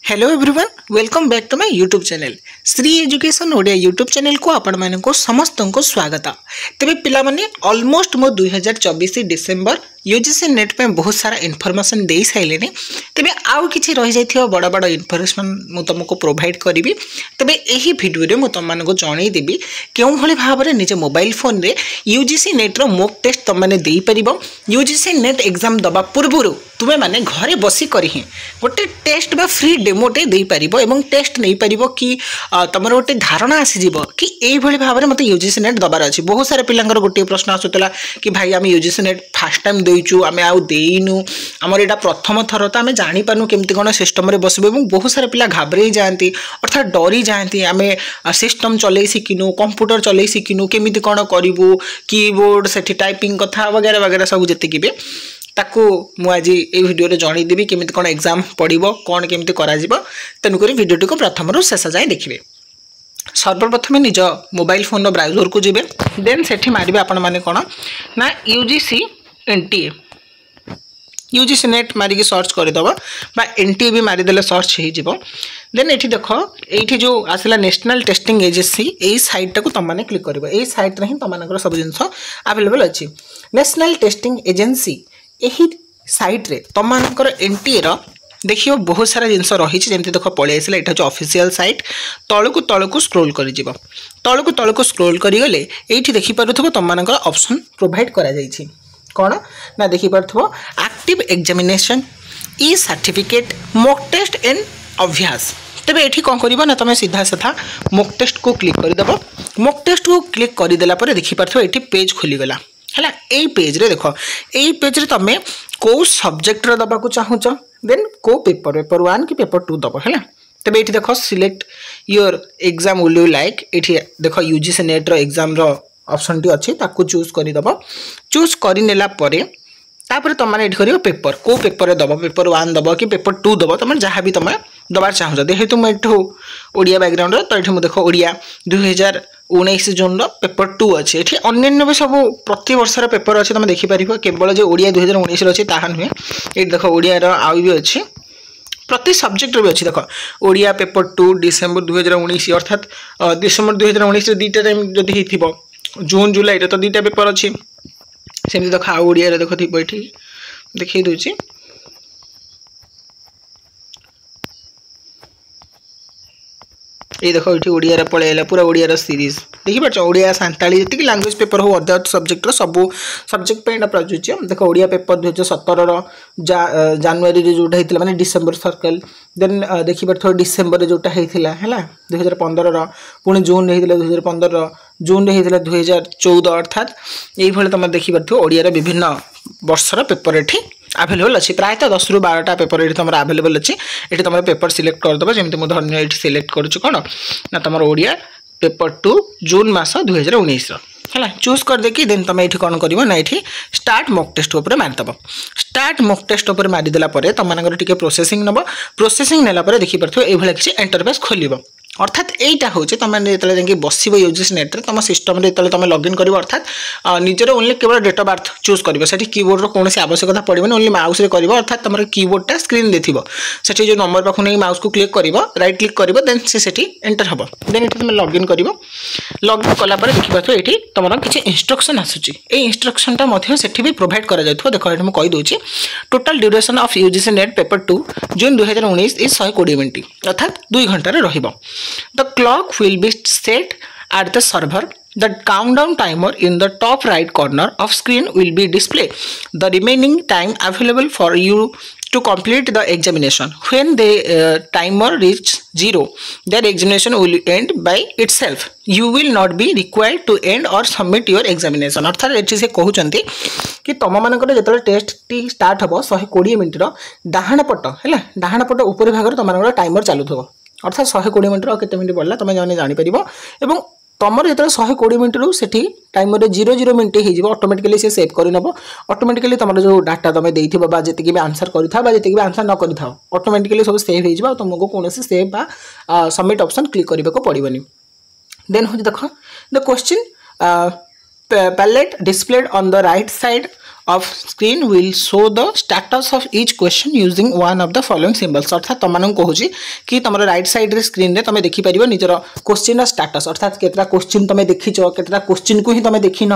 Hello everyone welcome back to my YouTube channel Shri education Odia YouTube channel को आपण मानक समस्त को स्वागत। तेरे पिला माने ऑलमोस्ट मो 2024 डिसेंबर यूजीसी नेट पे बहुत सारा इनफॉरमेशन दे सारे तेरे आउ कि रही जाइए बड़ बड़ इनफॉरमेशन मु तुमको प्रोवाइड करी तेरे यही वीडियो में तुम मानक जनईदेवी क्यों भली भाव में निज मोबाइल फोन रे यूजीसी नेट्र मॉक टेस्ट तुम मैंने यूजीसी नेट एग्जाम दबा पूर्व तुम्हें माने घरे बसी कर ही गोटे टेस्ट बा फ्री डेमोटे दे पारिबो एवं टेस्ट नहीं पारिबो कि तमर गोटे धारणा आसीज कि यही भाव में मतलब यूजीसी नेट दबार अच्छी। बहुत सारे पिलांकर गोटे प्रश्न आसूला कि भाई आम यूजीसी नेट फास्ट टाइम देचु आम आउ देनु आमर यहाँ प्रथम थर तो आम जापारू केमती कौन सिस्टम रे बसबो एवं बहुत सारे पिला घाबरे जाती अर्थात डरी जाती आम सिस्टम चले शिखिनु कंप्यूटर चले शिखिनु केमिति कौन करूँ कीबोर्ड से टाइपिंग कथा वगैरह वगैरह सब जी भी ताकू मुझे ये वीडियो जनईदेवी केमिति कौन एग्जाम पड़ो कौन केमिति करा तेणुक वीडियोटी को प्रथम रू शेष जाए देखिए। सर्वप्रथम निज मोबाइल फोन ब्राउजर को जी देन से मारे आपण मैंने कौन ना यूजीसी एनटीए यूजीसी नेट मारिकी सर्च करदेव बा एनटीए भी मारिदेले सर्च हो देन ये देख ये जो आसला नेशनल टेस्टिंग एजेंसी यही साइटा को तुम मैंने क्लिक कर यही सैट्रे ही तुम सब जिन आवेलेबल अच्छी। नेशनल टेस्टिंग एजेंसी यही सैट्रे तुम एनटीए देखिए बहुत सारा जिनस रही जमी देख पलि आसला यहाँ हूँ ऑफिशियल साइट तलू स्क्रोल कर तलू स्क्रोल करगले ये देखिपुथ तुम ऑप्शन प्रोवाइड करा कौन ना देखिपुथ active examination e certificate mock test and अभ्यास। तेरे ये कौन कर ना तुम सीधा साधा मॉक टेस्ट को क्लिक करदेव मॉक टेस्ट को क्लिक करदेला देखिपुथ ये पेज खोलीगला है यही पेज रे देख यही पेज रे तुम कौ सब्जेक्ट दबा को चाहूच देन को पेपर 1 कि पेपर 2 दब है तेज ये देख select your exam will you like ये देख यूजीसी नेट रो एग्जाम रो ऑप्शन टी अच्छी चूज करदेव चूज कर तापर तुम मैंने कर पेपर को पेपर दब पेपर 1 दब कि पेपर 2 दब तुम जहाँ भी तुम दबार चाहूच जेहेतु मुझे ओडिया बैकग्राउंड तो ये देख ओडिया 2019 जून पेपर 2 अच्छे ये अन्य भी सब प्रति वर्षर पेपर अच्छे तुम देखिपार केवल जो ओडिया 2019 अच्छी ताहा नुहे ये देख ओडिया आउ भी अच्छी प्रति सब्जेक्ट भी अच्छी देख ओडिया पेपर 2 डिसेम्बर 2019 अर्थात डिसेम्बर 2019 दुईटा टाइम जदि हो जून जुलाई तो दुईटा पेपर अच्छी सेमती देख आउ ओडिया देख थी ये देखी दूसरी ये देख ये ओडिया पलैला पूरा ओडिया सीरीज देखिए ओडिया सांताली जी लांगुएज पेपर हो अदर सब्जेक्ट सब सब्जेक्ट पे प्रযোज्य देख ओडिया पेपर 2017 जानुरी जोटा होता माने डिसेम्बर सर्कल देन देखिए डिसेम्बर जोटा होता है 2015 पुणी जून होता 2015 जून होता 2014 अर्थात ये तुम देखिए ओडिया विभिन्न वर्षर पेपर ये आवेलेबल अच्छी प्रायतः 10 ରୁ 12टा पेपर ये तुम आवेलेबल अच्छी ये तुम पेपर सिलेक्ट करदे जमी मुझे धन्य ये सिलेक्ट करुँ कौन ना तुम ओडिया पेपर 2 जून मास 2019 है चूज कर देखिए देन तुम ये कौन कर ना ये स्टार्ट मॉक टेस्ट उपर मारिदेव स्टार्ट मॉक टेस्ट उपर मारिदेला तुम टे प्रोसेसिंग नब प्रोसेसिंग नेला देखिए ये किसी इंटरफेस खोल अर्थात यहीटा हूँ तुम जो बस यूजीसी नेट तुम सिस्टम जो तुम लॉगिन कर अर्थात निजर ओनली केवल डेट ऑफ बर्थ चूज कर कीबोर्ड कौन आवश्यकता पड़े ओनली माउस रे कर अर्थात तुम कीबोर्डटा स्क्रीन देती जो नंबर पाखु नहीं माउस को क्लिक कर राइट क्लिक कर देन से एंटर हम देन ये तुम लॉगिन कर लॉगिन कलापर देखिए ये तुम किसी इंस्ट्रक्शन आसूची ये इंस्ट्रक्शनटा भी प्रोवाइड कर देख ये मुझे कहीदे total duration of UGC NET paper 2 June 2019 is 120 minute अर्थात 2 घंटे रहिबो। The clock will be set at the server. The countdown timer in the top right corner of screen will be displayed. The remaining time available for you to complete the examination. When the timer reaches 0, their examination will end by itself. You will not be required to end or submit your examination. अर्थात ये से कहते कि तुम मानकर जो test T start हम 120 minute डाहाण पट है डाहाण पट ऊपर भाग तुम टाइमर चलुव अर्थात 120 मिनट के मिनट पड़ा तुम जाने जापर और तुम जो 120 मिनट रू से टाइमर 0 मिनट हो ऑटोमेटिकली से सेव कर ऑटोमेटिकली तुम जो डाटा तुम देती जी भी आंसर कर जी भी आंसर न कर ऑटोमेटिकली सब सेव हो तुमको कौन सेव सबमिट ऑप्शन क्लिक करने को पड़ोनी। देन हूँ देख the question palette displayed on the right side of screen will show the status of each question using one of the following symbols अर्थात तुम कहूँ कि तुम राइट साइड रे स्क्रीन रे तुम देखिपर निजर क्वेश्चन स्टाटस अर्थात केतरा क्वेश्चन तुम देखीच केतरा क्वेश्चन को ही तुम देखिन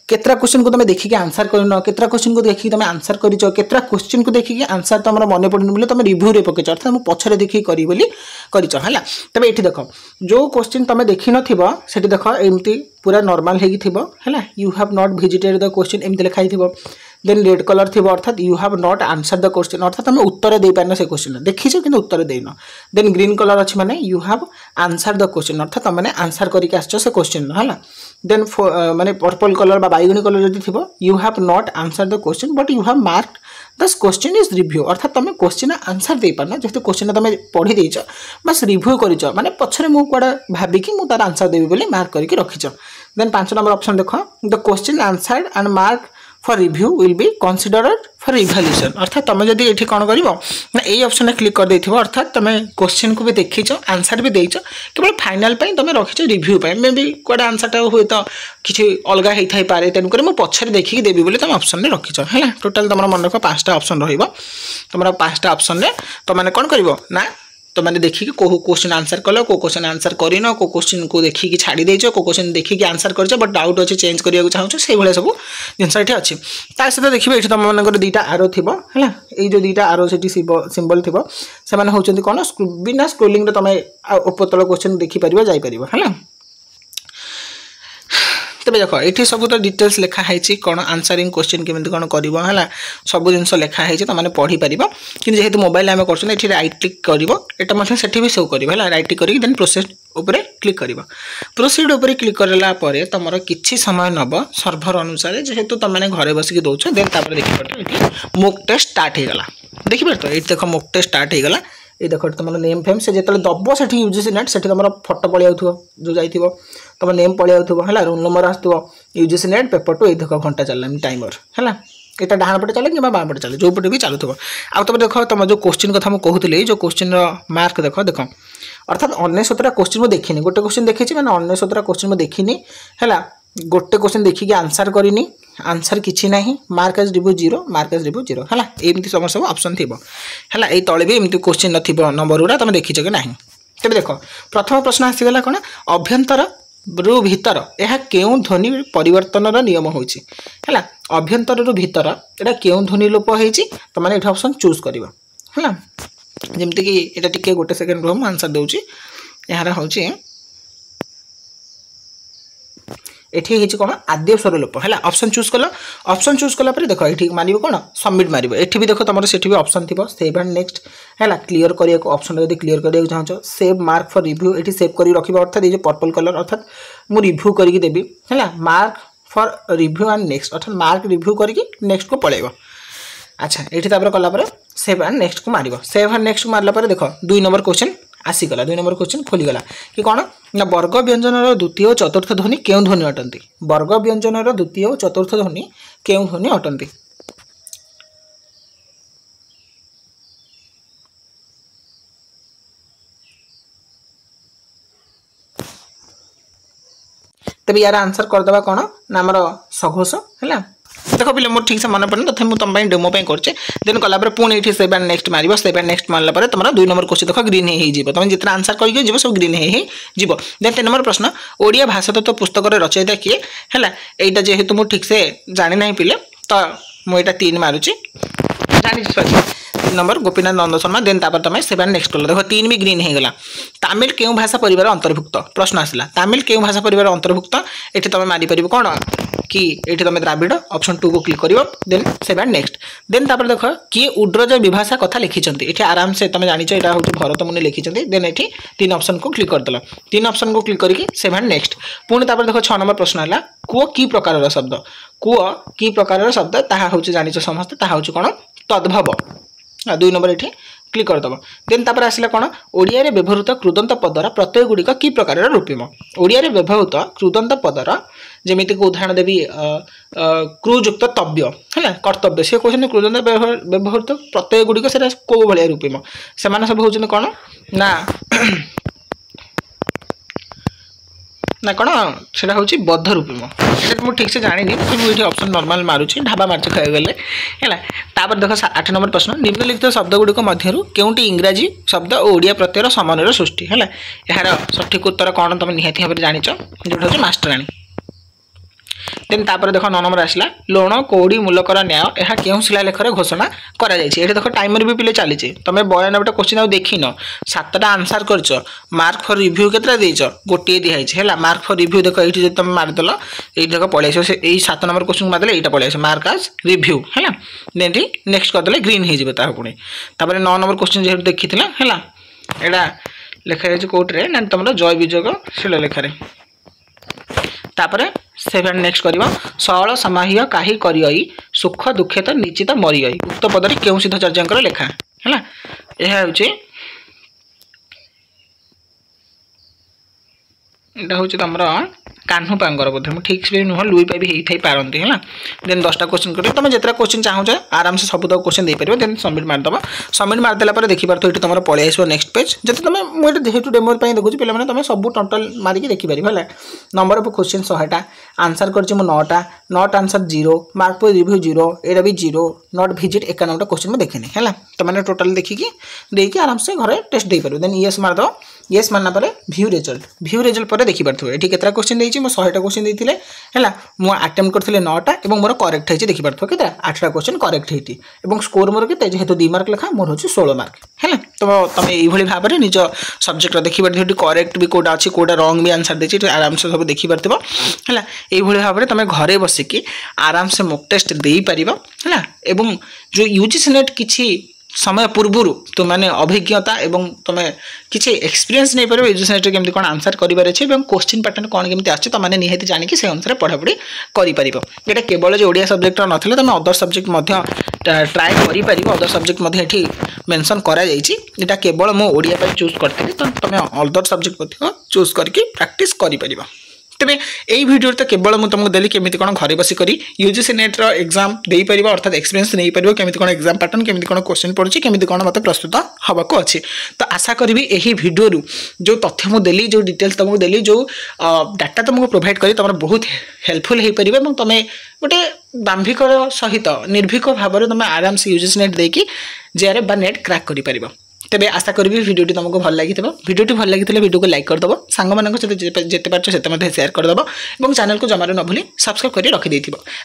केतरा क्वेश्चन को तुम देखिक आंसर करन केतरा क्वेश्चन को देखिक तुम आंसर करिच केतरा क्वेश्चन को देखिक आंसर तुम मन पड़न बोले तुम रिव्यू रे पकेच अर्थात मु पछरे देखि करी बोली करिच हला तबे एठी देखो जो क्वेश्चन तुम देखि नथिबो सेठी देखो एमती पूरा नॉर्मल हेगी थिबो हला you have not visited the question एमती लिखाई थिबो देन रेड कलर थिबो अर्थात you have not answer the question अर्थात तुम उत्तर दे पारन से क्वेश्चन देखिछ किंतु उत्तर देनो देन ग्रीन कलर अछि माने you have answer the question अर्थात तुम माने आंसर करी के आछो से क्वेश्चन हला देन माने पर्पल कलर बा बैगनी कलर जदि थिबो you have not answer the question but you have marked this question is review अर्थात तुम क्वेश्चन आंसर दे पारना जेते क्वेश्चन तुम पढ़ी देछ बस रिव्यू करिछ माने पछरे मु कोडा भाबी कि मु तार आंसर देबी बोली मार्क करके रखिछ देन 5 नंबर ऑप्शन देखो the question answered and mark for review will be considered for evaluation अर्थात तुम जदि एठी कोन करिवो ना ए ऑप्शन क्लिक कर देथिबो अर्थात तुम क्वेश्चन को भी देखिछ आंसर भी देइछ केवल फाइनल पई तुम रखिछ रिव्यू पई मे बी कोडा आंसर ता होय तो किछि अलगा हेइ थाइ पारे तेन करे मु पछरे देखि देबी बोली तुम ऑप्शन ने रखिछ हैला टोटल तुम मन रखो 5टा ऑप्शन रहिबो तुमरा 5टा ऑप्शन ने तो माने कोन करिवो ना तो मैंने देखिए को क्वेश्चन आंसर कल को क्वेश्चन आंसर करन को क्वेश्चन को देखिए छाड़ी देछ को क्वेश्चन देखिए आंसर कर बट डाउट अच्छे चेंज करने चाहूँ से भाई सब जिनस ये अच्छी ता सहित देखिए ये तुम मन दुईटा आरो थी है ये जो दुईटा आरो से सिंबल थी से हूँ कौन बिना स्क्रोलिंग तुम उपरतल क्वेश्चन देखिपर जापर है तबे देखो ये सब तो डिटेल्स लिखा है कौन आंसरिंग क्वेश्चन केमी कौन कर सब जिन लिखा है तो मैंने पढ़ी पार कि जेहेतु मोबाइल आम कर राइट क्लिक कर से भी शो कर राइट क्लिक कर देन प्रोसेस उपरे क्लिक कर प्रोसीड उपरे क्लिक करापर तुम किसी समय नब सर्भर अनुसार जेहेतु तुम मैंने घरे बसिक दौच देन देखिए मोक टेस्ट स्टार्ट होगा देखिए तो ये देख मोक टेस्ट स्टार्ट होगा ये देख तुम नेम फेम से जो दब से यूजीसी नेट से तुम फोटो पलि आउ जो जाइए तुम नेम पलि आउ है रोल नंबर आसो यूजीसी नेट पेपर टू ये देख घंटा चलला टाइमर है यहाँ डाण पटे चले कि बाँ पटे चले जो पटे भी चलुव आउ तुम देख तुम जो क्वेश्चन कथा मुझे कहती जो क्वेश्चन मार्क देख देख अर्थात 19 क्वेश्चन मुझे देखनी गोटे क्वेश्चन देखी मैंने 19 क्वेश्चन मुझे देखनी है गोटे क्वेश्चन देखिए आंसर करनी आंसर किसी ना mark as review 0 mark as review 0 है एमती समस्त सब ऑप्शन थी है ये तले भी एमती क्वेश्चन न नंबर गुड़ा तुम देखीच कि ना तेज देख प्रथम प्रश्न आसीगला कौन अभ्यंतर रु भीतर यह केउं ध्वनि परिवर्तन नियम होची है अभ्यंतर रु भीतर एटा केउं ध्वनि लोप होईची तो माने एटा ऑप्शन चूज करिवो है जेमति कि एटा टिके गोटे सेकंड रो आंसर दोची यार होची एठी हिच कोन आद्य स्वर लोप है ऑप्शन चूज कला पर देखो एठी मानिबो कोन सबमिट मारिबो एठी भी देखो तमरो सेठी भी ऑप्शन थिबो सेव एंड नेक्स्ट है क्लियर करिया को ऑप्शन यदि क्लियर करिया चाहछो सेव मार्क फॉर रिव्यू एठी सेव करी रखिबो अर्थात ये जो पर्पल कलर अर्थात मु रिव्यू करिकि देबी है mark for review and next अर्थात मार्क रिव्यू करिकि नेक्स्ट को पळेबो अच्छा एठी तापर कला पर सेव एंड नेक्स्ट को मारिबो सेव एंड नेक्स्ट को मारला पर देखो 2 नंबर क्वेश्चन आसीगला 2 नंबर क्वेश्चन खोलीगला कि कौन ना वर्ग व्यंजन द्वितीय और चतुर्थ ध्वनि केउं ध्वनि अटंती वर्ग व्यंजन द्वितीय और चतुर्थ ध्वनि केउं ध्वनि अटंती तब यार आंसर करदे कौन ना आमर सघोष है देख पे मोर ठीक से मन पड़े तथा मुझे तुम डेमो करचे देन कलापर पुणी ये सेव एंड नेक्स्ट मार सेव एंड नेक्स्ट मारला तुम 2 नंबर क्वेश्चन देख ग्रीन हो तुम जितना आंसर कर सब ग्रीन हो देन 3 नंबर प्रश्न ओडिया भाषा तत्व पुस्तक रचयिता किए है यहाँ जेहेतु मुझे ठीक से जानी ना पिले तो मुझे 3 मारुची जानी 3 नंबर गोपीनाथ नंद शर्मा देन तुम सेव एंड नेक्स्ट कल देख 3 भी ग्रीन होगा तमिल केउं भाषा परिवार अंतर्भुक्त प्रश्न आसला तमिल केउं भाषा परिवार अंतर्भुक्त ये तुम मारिपर कौन कि ये तुम द्राविड़ ऑप्शन 2 को क्लिक कर then save and next then तापर देख किए उड्रज विभाषा कथा लिखिंट ये आराम से तुम जान यहाँ हूँ भरत मुनि लिखिं देन ये 3 ऑप्शन को क्लिक करदेल 3 ऑप्शन को क्लिक करके सेव एंड नेक्स्ट पुणी तापर देख 6 नंबर प्रश्न है कूओ की प्रकार शब्द कूओ की प्रकार शब्द ताहा हूँ जान समस्ते ताहा हूँ कौन तद्भव 2 नंबर ये क्लिक करदेव देन तापर आसला कौन ओडिया रे व्यवहृत कृदंत पदर प्रत्यय गुड़िक कि प्रकार रूपिम ओडिया रे व्यवहृत कृदंत पदर जमीक उदाहरण देवी क्रुयुक्त तव्य है कर्तव्य सी कहते कृदंत व्यवहृत प्रत्यय गुड़िक से कौ भाया रूपिम से सब हूँ कौन ना ना कौन से बद्धरूपिम ये मुझे ठीक से जानी मुझे ऑप्शन नॉर्मल मारुची ढाबा मार्च खाई गले है तापर देख 8 नंबर प्रश्न निम्नलिखित शब्द गुड़िक मध्य केउंटी इंग्राजी शब्द और ओडिया प्रत्ययर समन्वय सृष्टि है यार सठिक उत्तर कौन तुम निहाती भाव जान जोटा हूँ मास्टराणी देन तापर देख 9 नंबर आसला लुण कौड़ी मूलकर न्याय यह क्यों शिलालेखर घोषणा करा जायछि देख टाइमर भी पिले चली तुम 92 क्वेश्चन आ देखिन 7टा आंसर करछ मार्क फॉर रिव्यू केतरा देछ गोटे दिहाई है मार्क फॉर रिव्यू देख ये तुम मारदेल ये देख पलि आस 7 नंबर क्वेश्चन मारदेले यहाँ पलि आस मार्क आज रिव्यू है देन नेक्स्ट करदे ग्रीन हो पुणी 9 नंबर क्वेश्चन जेहतु देखी है यहाँ लिखा जाए कौटे ना तुम जय विजोग शिलालेखार तापर 7 नेक्स्ट करवा सअल समाह्य काही करियई सुख दुखे तो निश्चित मरियई उक्त पदरे केउ सिद्धाचार्य लेखा है यह हूँ तुम कान्हू पांगर बोधे मुझे ठीक से नुह लुई पाई भी होई पारती है देन 10टा क्वेश्चन कर तुम जितना क्वेश्चन चाहूच आराम से सब क्वेश्चन दे पार देन सबमिट मारदेव सबमिट मारदेला देखिपार तो ये तुम पलि आस नेक्स्ट पेज जब तुम मुझे जेहतु डेमो देखुची पे तुम सब टोटाल मारिकी देखिपार है नंबर ऑफ क्वेश्चन 100टा आंसर कर 9टा नॉट आंसर 0 मार्क पर रिव्यू 0 एटा भी 0 नॉट विजिट 91टा क्वेश्चन मुझे देखनी है तुमने टोटाल देखिकी देकी आराम से घरे टेस्ट दे पार देन यस मारदेव यस मारना व्यू रिजल्ट पर देखिपार ये केतरा क्वेश्चन देती मैं 100टा क्वेश्चन देते है मुझे अटेम्प्ट करते 9टा और मोर करेक्ट होती देखिपार के 8टा क्वेश्चन करेक्ट होती स्कोर मोर के जेहतु 2 मार्क लेखा मोर हूँ 16 मार्क है तो तुम ये भाव में निज सब्जेक्ट देखिपार करेक्ट भी कौटा अच्छी कौटा रंग भी आंसर देती आराम से सब देखिपार है ये भाव में तुम घरे बसिकी आराम से मॉक टेस्ट दे पार है जो यूजीसी नेट किसी समय पूर्व तुम मैंने अभिज्ञता एवं तुम किसी एक्सपीरियंस नहीं पार यूजीसी नेट केमती कौन आंसर करार अच्छे क्वेश्चन पैटर्न कौन केमती आछे तुम मैंने निहाती जानिकी से अनुसार पढ़ापढ़ी कर ये केवल जो ओडिया सब्जेक्ट नथिले तुम अदर सब्जेक्ट ट्राए कर अदर सब्जेक्ट ये मेंशन करा जायछि एटा केवल मो ओडिया पे चूज करथि तो तुम अदर सब्जेक्ट चूज करके प्रैक्टिस करि परिबा तेरे यही वीडियो तो केवल मुझे तुमको देली केमी कौन घरे बसिक यूजीसी नेट एग्जाम दे पार अर्थात एक्सपीरियंस नहीं पार केमी कौन एग्जाम पैटर्न केमी कौन क्वेश्चन पड़ुछि केमी कौन मत प्रस्तुत हवाको अच्छे तो आशा करी यही वीडियो जो तथ्य मुझे देली जो डिटेल्स तुमको देली जो डाटा तुमको प्रोवाइड करी तुम बहुत हेल्पफुल हो पार तुम गोटे दाम्भिकर सहित निर्भीक भाव में तुम आराम से यूजीसी नेट देकी जेआरएफ बा नेट क्रैक कर तेरे आशा करी वीडियो तुमको भल लगी वीडियो भल लगी वीडियो को लाइक करदेव सांग मान सहित जिते पार्छ से सेयार करदेव और चैनल को जमार न भूली सब्सक्राइब कर रखिदे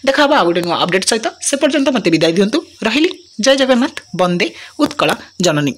देखा आ गोटे नुआ अपडेट सहित से पर्यंत मत विदाय दिंतु रही जय जगन्नाथ वंदे उत्कल जननी।